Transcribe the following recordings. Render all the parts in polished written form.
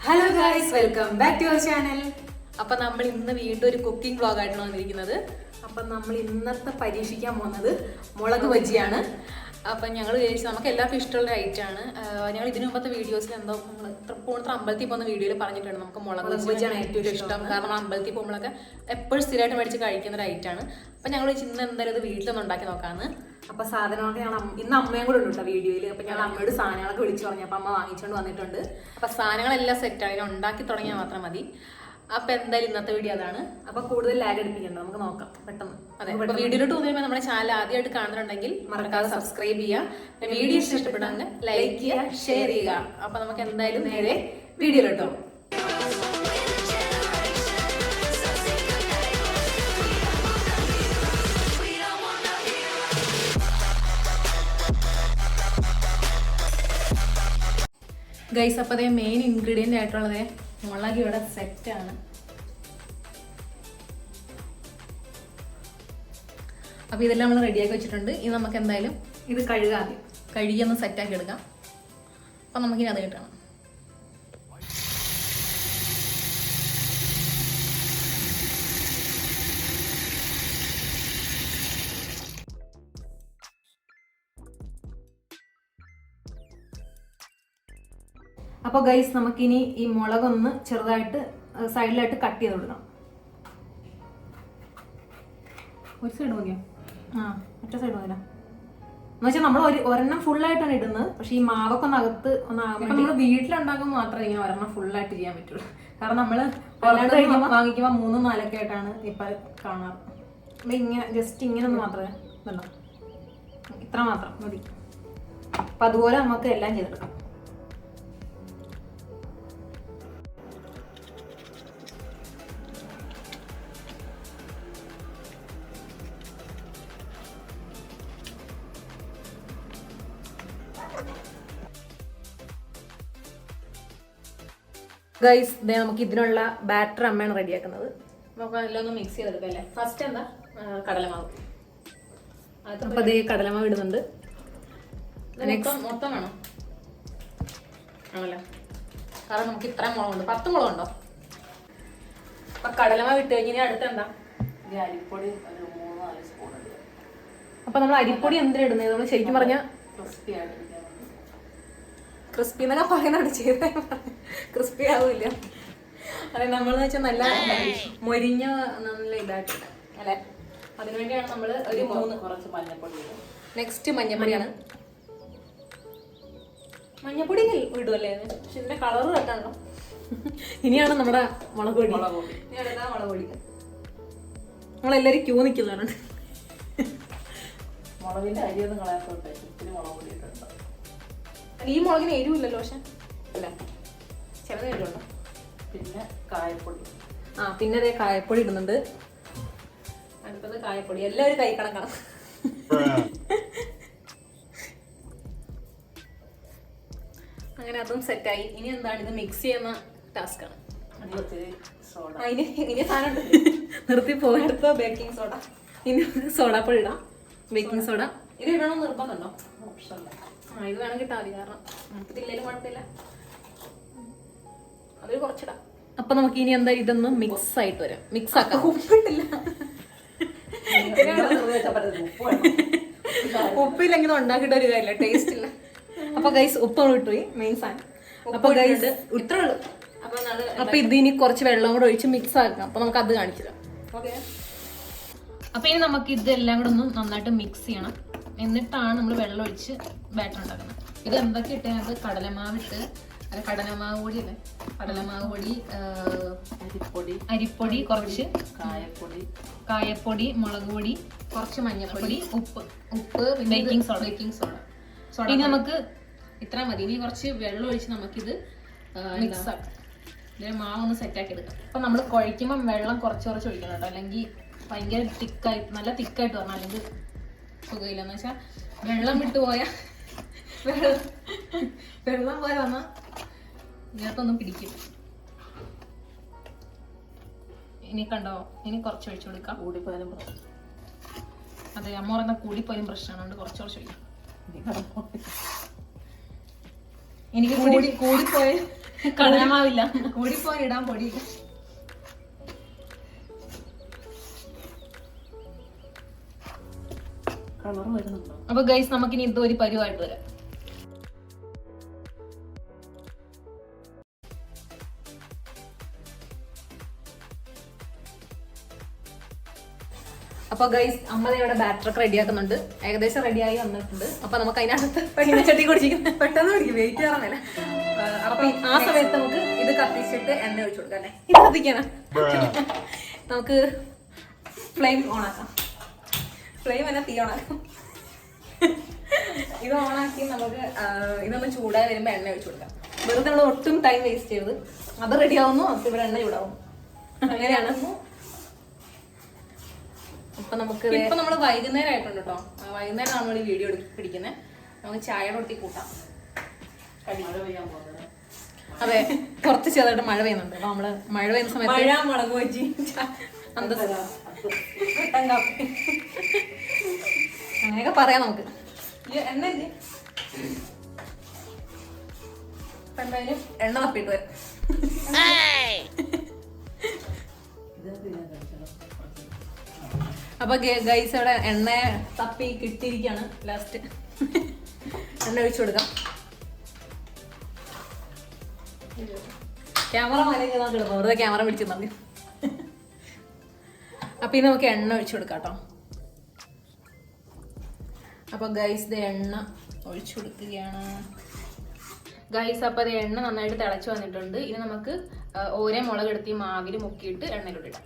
Hello guys, welcome back to our channel. അപ്പം നമ്മൾ ഇന്ന് വീണ്ടും ഒരു കുക്കിംഗ് വ്ളോഗായിട്ടാണ് വന്നിരിക്കുന്നത്. അപ്പം നമ്മൾ ഇന്നത്തെ പരീക്ഷിക്കാൻ പോകുന്നത് മുളക് ബജിയാണ്. അപ്പം ഞങ്ങൾ വിചാരിച്ചു നമുക്ക് എല്ലാവർക്കും ഇഷ്ടമുള്ള ഐറ്റമാണ്. ഞങ്ങൾ ഇതിനു മുമ്പത്തെ വീഡിയോസിൽ എന്തോ നമ്മൾ തൃപ്പൂണിത്തുറ അമ്പലത്തിൽ പോകുന്ന വീഡിയോയിൽ പറഞ്ഞിട്ടുണ്ട് നമുക്ക് മുളക് ബജിയാണ് ഏറ്റവും ഇഷ്ടം. കാരണം അമ്പലത്തിൽ പോകുമ്പോഴൊക്കെ എപ്പോഴും സ്ഥിരമായിട്ട് മേടിച്ച് കഴിക്കുന്ന ഒരു ഐറ്റമാണ്. അപ്പം ഞങ്ങൾ ഇന്ന് എന്തായാലും ഇത് വീട്ടിലൊന്നും ഉണ്ടാക്കി നോക്കാമെന്ന്. അപ്പൊ സാധനങ്ങളൊക്കെ ഞങ്ങൾ ഇന്ന് അമ്മയും കൂടെ ഉണ്ട് വീഡിയോയിൽ. അപ്പൊ ഞങ്ങൾ അമ്മയോട് സാധനങ്ങളൊക്കെ വിളിച്ചു പറഞ്ഞു. അപ്പൊ അമ്മ വാങ്ങിച്ചുകൊണ്ട് വന്നിട്ടുണ്ട്. അപ്പം സാധനങ്ങളെല്ലാം സെറ്റാണ്, ഇതിനെ ഉണ്ടാക്കി തുടങ്ങിയാൽ മാത്രം മതി. അപ്പൊ എന്തായാലും ഇന്നത്തെ വീഡിയോ അതാണ്. അപ്പൊ കൂടുതൽ ലാഗ് അടിപ്പിക്കണ്ട, നമുക്ക് നോക്കാം പെട്ടെന്ന്. അതെ, അപ്പൊ വീഡിയോയിലോട്ട് പോകുമ്പോൾ നമ്മുടെ ചാനൽ ആദ്യമായിട്ട് കാണുന്നുണ്ടെങ്കിൽ മറക്കാതെ സബ്സ്ക്രൈബ് ചെയ്യുക. വീഡിയോ ഇഷ്ടപ്പെടാമെങ്കിൽ ലൈക്ക് ചെയ്യുക, ഷെയർ ചെയ്യുക. അപ്പൊ നമുക്ക് എന്തായാലും നേരെ വീഡിയോയിലോട്ടോ. ഗൈസ്, അപ്പോൾ അതേ മെയിൻ ഇൻഗ്രീഡിയൻ്റ് ആയിട്ടുള്ളത് മുളക് ഇവിടെ സെറ്റാണ്. അപ്പോൾ ഇതെല്ലാം നമ്മൾ റെഡിയാക്കി വെച്ചിട്ടുണ്ട്. ഇനി നമുക്ക് എന്തായാലും ഇത് കഴുകാതെ കഴുകിയൊന്ന് സെറ്റാക്കി എടുക്കാം. അപ്പം നമുക്കിനി അത് കിട്ടണം. അപ്പൊ ഗൈസ്, നമുക്കിനി ഈ മുളകൊന്ന് ചെറുതായിട്ട് സൈഡിലായിട്ട് കട്ട് ചെയ്ത് കൊടുക്കണം. ഒരു സൈഡ് മതിയോ? മറ്റേ സൈഡ് മതിയോ എന്ന് വെച്ചാൽ നമ്മൾ ഒരെണ്ണം ഫുള്ളായിട്ടാണ് ഇടുന്നത്. പക്ഷെ ഈ മാവൊക്കെ ഒന്ന് അകത്ത് നമ്മൾ വീട്ടിലുണ്ടാക്കുമ്പോൾ മാത്രമേ ഇങ്ങനെ ഒരെണ്ണം ഫുള്ളായിട്ട് ചെയ്യാൻ പറ്റുള്ളൂ. കാരണം നമ്മള് വാങ്ങിക്കുമ്പോൾ 3, 4 ഒക്കെ ആയിട്ടാണ് ഇപ്പൊ കാണാറ്. നമ്മൾ ഇങ്ങനെ ജസ്റ്റ് ഇങ്ങനെ ഒന്ന് മാത്രമേ ഇതുണ്ടോ, ഇത്ര മാത്രം മതി. അപ്പൊ അതുപോലെ നമുക്ക് എല്ലാം ചെയ്തെടുക്കാം. ഗൈസ്, നമുക്ക് ഇതിനുള്ള ബാറ്റർ അമ്മയാണ് റെഡിയാക്കുന്നത്. നമുക്ക് എല്ലാം ഒന്ന് മിക്സ് ചെയ്തെടുക്കാം അല്ലേ. ഫസ്റ്റ് എന്താ കടലമാവ്. അപ്പൊ അതേ കടലമാവ് ഇടുന്നുണ്ട്. മൊത്തം വേണം ആണല്ലോ, കാരണം നമുക്ക് ഇത്രയും മുളകുണ്ട്. 10 മുളകുണ്ടോ? അപ്പൊ കടലമാവ് ഇട്ട് കഴിഞ്ഞാൽ അടുത്ത് എന്താ അരിപ്പൊടി ഒരു 3-4 സ്പൂൺ ഇടുക. അപ്പൊ നമ്മൾ അരിപ്പൊടി എന്തിനാ ഇടുന്നത്? നമ്മൾ ശരിക്കും പറഞ്ഞാൽ ക്രിസ്പി ആയിട്ടിരിക്കാൻ ക്രിസ്പി എന്നൊക്കെ പറയുന്നുണ്ട്, ചെയ്ത ക്രിസ്പി ആവില്ല. അതെ, നമ്മളെന്ന് വെച്ചാൽ നല്ല മൊരിഞ്ഞ നല്ല ഇതായിട്ടില്ല അല്ലെ. അതിനുവേണ്ടിയാണ് നമ്മൾ ഒരു 3 കുറച്ച് മഞ്ഞപ്പൊടി ഇടും. നെക്സ്റ്റ് മഞ്ഞപ്പൊടിയാണ്. മഞ്ഞപ്പൊടി ഇടുമല്ലേ, പക്ഷെ ഇതിന്റെ കളറ് കെട്ടാണല്ലോ. ഇനിയാണ് നമ്മുടെ മുളക് പൊടി. ഇനി അടുത്ത മുളക് പൊടി. നമ്മളെല്ലാരും ക്യൂ നിൽക്കുന്നവരുണ്ട്. മുളകിന്റെ അരിയൊന്നും കളയാത്തോട്ടെ ഇത്തിരി മുളക് പൊടി ഇട്ടുണ്ട്. ഈ മുളകിന് എരിവില്ലല്ലോ, പക്ഷെ അല്ല ചിലത് എരിവുണ്ടോ. പിന്നെ കായപ്പൊടി. പിന്നെ അതേ കായപ്പൊടി ഇടുന്നുണ്ട്. അടുത്തത് കായപ്പൊടി. എല്ലാവരും കൈ കണക്കണം. അങ്ങനെ അതും സെറ്റായി. ഇനി എന്താണ്, ഇത് മിക്സ് ചെയ്യുന്ന ടാസ്ക് ആണ്. സോഡ. ഇനി സാധനം നിർത്തി പോയി. അടുത്ത ബേക്കിംഗ് സോഡ. ഇനി സോഡാപ്പൊടി ഇടാം, ബേക്കിംഗ് സോഡ. ഇത് ഇടണം നിർബന്ധമുണ്ടോ? ഓപ്ഷനല്ല. ഇത് വേണം കിട്ടാൽ മതി, കാരണം ഇതില്ലേലും കുഴപ്പമില്ല. അതൊരു കുറച്ചിടാം. അപ്പൊ നമുക്ക് ഇനി എന്താ ഇതൊന്ന് മിക്സ് ആയിട്ട് വരാം. മിക്സ് ആക്കാം. ഉപ്പിട്ടില്ല. ഉപ്പില്ലെങ്കിൽ ഉണ്ടാക്കിയിട്ട് ഒരു കാര്യമില്ല, ടേസ്റ്റ് ഇല്ല. അപ്പൊ ഗൈസ്, ഉപ്പ് ഇട്ടുപോയി മെയിൻ സാധനം. അപ്പൊ ഗൈസ് ഇത്രേ ഉള്ളൂ. അപ്പൊ ഇതിനി കുറച്ച് വെള്ളം കൂടെ ഒഴിച്ച് മിക്സ് ആക്കാം. അപ്പൊ നമുക്ക് അത് കാണിച്ചു തരാം. ഓക്കെ. അപ്പൊ ഇനി നമുക്ക് ഇതെല്ലാം കൂടെ ഒന്ന് നന്നായിട്ട് മിക്സ് ചെയ്യണം. എന്നിട്ടാണ് നമ്മൾ വെള്ളം ഒഴിച്ച് ബാറ്റർ ഉണ്ടാക്കുന്നത്. ഇത് എന്തൊക്കെ ഇട്ടത്? കടലമാവിട്ട്, അല്ല കടലമാവ് പൊടി അല്ലേ, കടലമാവ് പൊടി, അരിപ്പൊടി കുറച്ച്, കായപ്പൊടി, മുളക് പൊടി, കുറച്ച് മഞ്ഞൾപ്പൊടി, ഉപ്പ്, ബേക്കിംഗ് സോഡ. ഇനി നമുക്ക് ഇത്ര മതി. ഇനി കുറച്ച് വെള്ളം ഒഴിച്ച് നമുക്കിത് മിക്സ് ആക്കാം. ഇതിന് മാവൊന്ന് സെറ്റാക്കി എടുക്കാം. അപ്പൊ നമ്മൾ കുഴയ്ക്കുമ്പോൾ വെള്ളം കുറച്ച് ഒഴിക്കണം കേട്ടോ, അല്ലെങ്കിൽ ഭയങ്കര തിക്കായിട്ട്, നല്ല തിക്കായിട്ട് വരണം. അല്ലെങ്കിൽ സുഖമില്ല. എന്ന് വെച്ചാൽ വെള്ളം വിട്ടു പോയാൽ വെള്ളം പോയാൽ വന്നാൽ ഇതിനകത്തൊന്നും പിടിക്കും. ഇനി കണ്ടോ, ഇനി കുറച്ച് ഒഴിച്ചു കൊടുക്കാം. കൂടിപ്പോയാലും പ്രശ്നം. അതെ, അമ്മ പറയുന്ന കൂടിപ്പോയാലും പ്രശ്നമാണ്, കുറച്ച് ഒഴിക്കാം. എനിക്ക് കൂടിപ്പോയ കടലമാവില്ല, കൂടിപ്പോയി ഇടാൻ പൊടി. കളർ വരുന്നുണ്ടോ? അപ്പൊ ഗൈസ് നമുക്കിനി ഇത് ഒരു പരുവായിട്ട് വരാം. അപ്പൊ ഗൈസ് അമ്മ ഇവിടെ ബാറ്ററൊക്കെ റെഡിയാക്കുന്നുണ്ട്. ഏകദേശം റെഡിയായി വന്നിട്ടുണ്ട്. അപ്പൊ നമുക്ക് അതിനകത്ത് ചട്ടി കുടിച്ചിരിക്കുന്നത് പെട്ടെന്ന് പിടിക്കും, വെയിറ്റ് ചെയ്യാറുന്നില്ല. അപ്പൊ ആ സമയത്ത് നമുക്ക് ഇത് കത്തിച്ചിട്ട് എണ്ണ ഒഴിച്ചു കൊടുക്കാം അല്ലേ? ഇത് കത്തിക്കണം. നമുക്ക് ഫ്ലെയിം ഓണാക്കാം. ഫ്ലെയിം തന്നെ തീ ഓണാക്കാം. ഇത് ഓണാക്കി നമുക്ക് ഇതൊന്ന് ചൂടായി വരുമ്പോ എണ്ണ ഒഴിച്ചു കൊടുക്കാം. വെറുതെ നമ്മൾ ഒട്ടും ടൈം വേസ്റ്റ് ചെയ്ത് അത് റെഡി ആവുന്നു, അപ്പൊ ഇവിടെ എണ്ണ ചൂടാവും. അങ്ങനെയാണ്. ഇപ്പൊ നമുക്ക് ഇപ്പൊ നമ്മള് വൈകുന്നേരം ആയിട്ടുണ്ട് കേട്ടോ. വൈകുന്നേരം നമ്മൾ ഈ വീഡിയോ പിടിക്കുന്നത്. നമുക്ക് ചായ റൊട്ടി കൂട്ടാം. അതെ, കുറച്ച് ചെറുതായിട്ട് മഴ പെയ്യുന്നുണ്ട്. അപ്പൊ നമ്മള് മഴ പെയ്യുന്ന സമയത്ത് മുളക് വെച്ച് അങ്ങനെയൊക്കെ പറയാം നമുക്ക്. എണ്ണ എന്തായാലും എണ്ണ തപ്പിട്ട് വരാം. അപ്പൊ ഗൈസ് ഇവിടെ എണ്ണ തപ്പി കിട്ടിയിരിക്കാണ്. ലാസ്റ്റ് എണ്ണ ഒഴിച്ചു കൊടുക്കാം. ക്യാമറ മാനേജ് വെറുതെ ക്യാമറ പിടിച്ചു തന്നെ. അപ്പൊ ഇനി നമുക്ക് എണ്ണ ഒഴിച്ചു കൊടുക്കാം കേട്ടോ. അപ്പൊ ഗൈസ് ഇത് എണ്ണ ഒഴിച്ചു കൊടുക്കുകയാണ്. ഗൈസ് അപ്പൊ അത് എണ്ണ നന്നായിട്ട് തിളച്ചു വന്നിട്ടുണ്ട്. ഇനി നമുക്ക് ഓരോ മുളകെടുത്ത് ഈ മാവിൽ മുക്കിയിട്ട് എണ്ണയിലോട്ട് ഇടാം.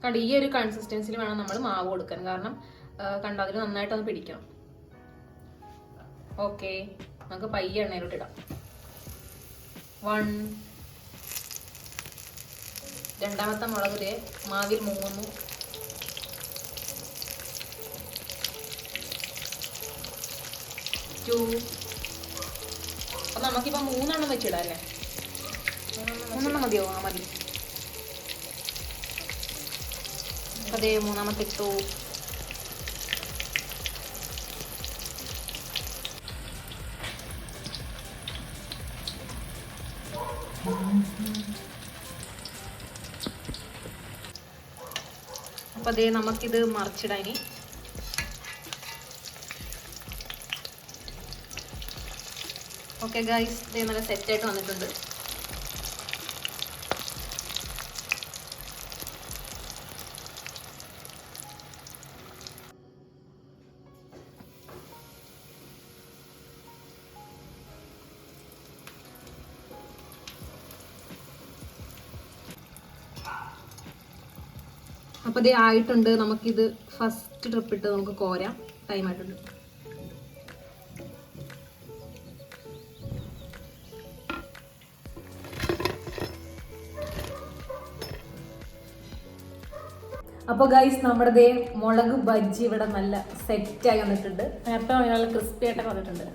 കണ്ട ഈ ഒരു കൺസിസ്റ്റൻസിൽ വേണം നമ്മൾ മാവ് കൊടുക്കാൻ. കാരണം കണ്ട അതിൽ നന്നായിട്ടൊന്ന് പിടിക്കണം. ഓക്കെ, നമുക്ക് പയ്യെ എണ്ണയിലോട്ട് ഇടാം. 1 രണ്ടാമത്തെ മുളക് മാവിൽ മുങ്ങുന്നു. 2. അപ്പൊ നമുക്കിപ്പോ 3 വെച്ചിടാം അല്ലേ? 3 മതിയോ? ആ മതി. അതെ, 3 ഇട്ടു. അപ്പൊ അതേ നമുക്കിത് മറിച്ചിടാം ഇനി. ഓക്കെ ഗൈസ്, ഇത് നല്ല സെറ്റായിട്ട് വന്നിട്ടുണ്ട്. അപ്പോൾ ഇത് ആയിട്ടുണ്ട്. നമുക്കിത് ഫസ്റ്റ് ട്രിപ്പ് ഇട്ട് നമുക്ക് കോരാം. ടൈം ആയിട്ടുണ്ട്. അപ്പോൾ ഗൈസ് നമ്മുടെ മുളക് ബജ്ജി ഇവിടെ നല്ല സെറ്റായി വന്നിട്ടുണ്ട്. നേരത്തെ നല്ല ക്രിസ്പി ആയിട്ടൊക്കെ വന്നിട്ടുണ്ട്.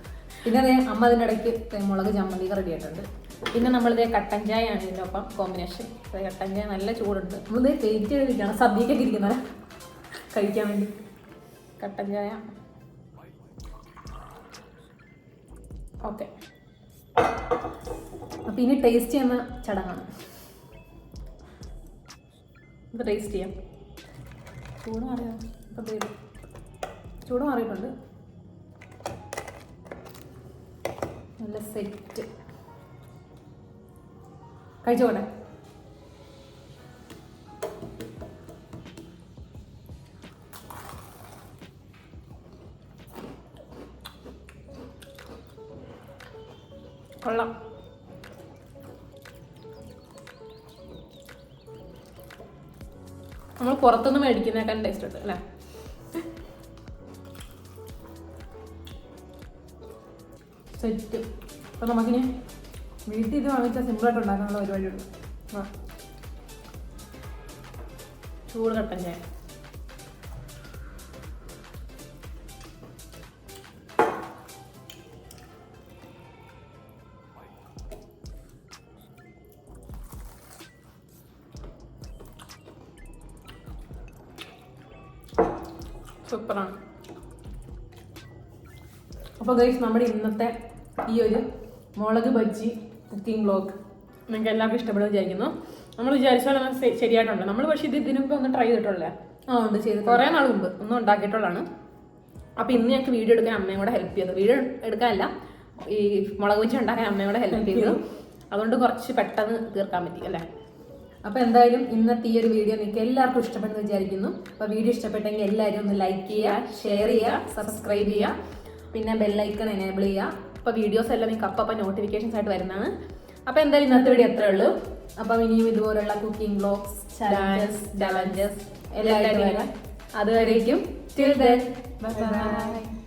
പിന്നെ അതേ അമ്മ അതിൻ്റെ ഇടയ്ക്ക് മുളക് ചമ്മന്തി റെഡി ആയിട്ടുണ്ട്. പിന്നെ നമ്മളിതേ കട്ടൻ ചായ ആണ് ഇതിൻ്റെ ഒപ്പം കോമ്പിനേഷൻ. കട്ടൻ ചായ നല്ല ചൂടുണ്ട്. നമ്മളിത് വെയിറ്റ് ചെയ്തിരിക്കുകയാണ് സദ്യക്കൊക്കെ ഇരിക്കുന്നത് കഴിക്കാൻ വേണ്ടി. കട്ടൻ ചായ ഓക്കെ. അപ്പം ഇനി ടേസ്റ്റ് ചെയ്യുന്ന ചടങ്ങാണ്. ഇത് ടേസ്റ്റ് ചെയ്യാം. ചൂട് മാറിയോ? ഇപ്പം ചൂട് മാറിയിട്ടുണ്ട്. നല്ല സെറ്റ്. കഴിച്ചോട്ടെ. കൊള്ളാം. നമ്മൾ പുറത്തുനിന്ന് മേടിക്കുന്നേക്കാൾ ടേസ്റ്റ് ഉണ്ട് അല്ലേ? സെറ്റ്. അപ്പം നമുക്കിനി വീട്ടിൽ ഇത് വാങ്ങിച്ചാൽ സിമ്പിളായിട്ട് ഉണ്ടാക്കാനുള്ള പരിപാടിയുള്ളൂ. ചൂട് കട്ടൻ ചായ. സൂപ്പറാണ്. അപ്പോൾ ഗൈസ് നമ്മുടെ ഇന്നത്തെ ഈ ഒരു മുളക് ബജ്ജി കുക്കിംഗ് വ്ലോഗ് നിങ്ങൾക്ക് എല്ലാവർക്കും ഇഷ്ടപ്പെടുമെന്ന് വിചാരിക്കുന്നു. നമ്മൾ വിചാരിച്ച പോലെ ശരിയായിട്ടുണ്ട്. നമ്മൾ പക്ഷേ ഇതിനു മുമ്പ് ഒന്ന് ട്രൈ ചെയ്തിട്ടുള്ളേ. ഉണ്ട് ചെയ്ത് കുറേ നാൾ മുമ്പ് ഒന്നും ഉണ്ടാക്കിയിട്ടുള്ളതാണ്. അപ്പോൾ ഇന്ന് ഞങ്ങൾക്ക് വീഡിയോ എടുക്കാൻ അമ്മയും കൂടെ ഹെൽപ്പ് ചെയ്തു. വീഡിയോ എടുക്കാനല്ല, ഈ മുളക് ബജ്ജി ഉണ്ടാക്കാൻ അമ്മയും കൂടെ ഹെൽപ്പ് ചെയ്തു. അതുകൊണ്ട് കുറച്ച് പെട്ടെന്ന് തീർക്കാൻ പറ്റി അല്ലേ. അപ്പോൾ എന്തായാലും ഇന്നത്തെ ഈ ഒരു വീഡിയോ നിങ്ങൾക്ക് എല്ലാവർക്കും ഇഷ്ടപ്പെടുന്നു വിചാരിക്കുന്നു. അപ്പോൾ വീഡിയോ ഇഷ്ടപ്പെട്ടെങ്കിൽ എല്ലാവരും ഒന്ന് ലൈക്ക് ചെയ്യുക, ഷെയർ ചെയ്യുക, സബ്സ്ക്രൈബ് ചെയ്യുക, പിന്നെ ബെല്ലൈക്കൺ എനേബിൾ ചെയ്യുക. അപ്പോൾ വീഡിയോസ് എല്ലാം നിങ്ങൾക്ക് അപ്പം നോട്ടിഫിക്കേഷൻസ് ആയിട്ട് വരുന്നതാണ്. അപ്പോൾ എന്തായാലും ഇന്നത്തെ വീഡിയോ അത്രേ ഉള്ളൂ. അപ്പം ഇനിയും ഇതുപോലുള്ള കുക്കിംഗ് വ്ലോഗ്സ്, ചാലഞ്ചസ് എല്ലാവരും വരാം. അതുവരേക്കും till then, bye bye.